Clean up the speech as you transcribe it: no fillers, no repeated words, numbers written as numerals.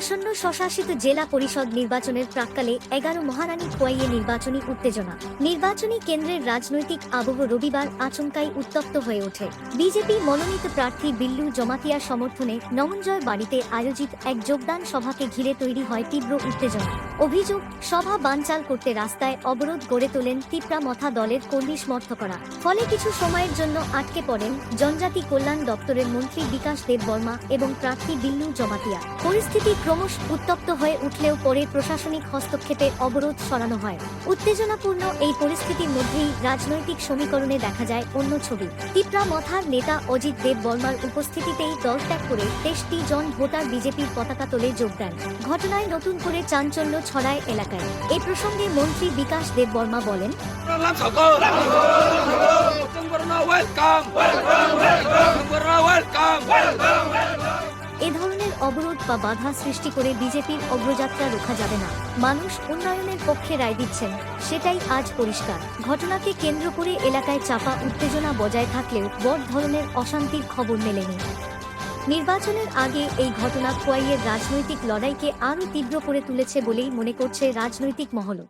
আসন্ন স্বশাসিত জেলা পরিষদ নির্বাচনের প্রাক্কালে 11 মহারানী খোয়াইয়ে নির্বাচনী উত্তেজনা। নির্বাচনী কেন্দ্রের রাজনৈতিক আবহ রবিবার আচমকাই উত্তপ্ত হয়ে ওঠে। বিজেপি মনোনীত প্রার্থী বিল্লু জমাতিয়ার সমর্থনে নমনজয় বাড়িতে আয়োজিত এক যোগদান সভাকে ঘিরে তৈরি হয় তীব্র উত্তেজনা। অভিযোগ, সভা বানচাল করতে রাস্তায় অবরোধ গড়ে তোলেন তিপ্রা মথা দলের কর্মী সমর্থকরা। ফলে কিছু সময়ের জন্য আটকে পড়েন জনজাতি কল্যাণ দপ্তরের মন্ত্রী বিকাশ দেব বর্মা এবং প্রার্থী বিল্লু জমাতিয়া। পরিস্থিতি ক্রমশ উত্তপ্ত হয়ে উঠলেও পরে প্রশাসনিক হস্তক্ষেপে অবরোধ সরানো হয়। উত্তেজনাপূর্ণ এই পরিস্থিতির মধ্যেই রাজনৈতিক সমীকরণে দেখা যায় অন্য ছবি। তিপ্রা মথার নেতা অজিত দেব বর্মার উপস্থিতিতেই দল ত্যাগ করে 23টি জন ভোটার বিজেপির পতাকা তোলে যোগ দেন। ঘটনায় নতুন করে চাঞ্চল্য ছড়ায় এলাকায়। এ প্রসঙ্গে মন্ত্রী বিকাশ দেব বর্মা বলেন, এ ধরনের অবরোধ বা বাধা সৃষ্টি করে বিজেপির অগ্রযাত্রা রোখা যাবে না। মানুষ উন্নয়নের পক্ষে রায় দিচ্ছেন, সেটাই আজ পরিষ্কার। ঘটনাকে কেন্দ্র করে এলাকায় চাপা উত্তেজনা বজায় থাকলেও বড় ধরনের অশান্তির খবর মেলেনি। নির্বাচনের আগে এই ঘটনা খোয়াইয়ের রাজনৈতিক লড়াইকে আরও তীব্র করে তুলেছে বলেই মনে করছে রাজনৈতিক মহল।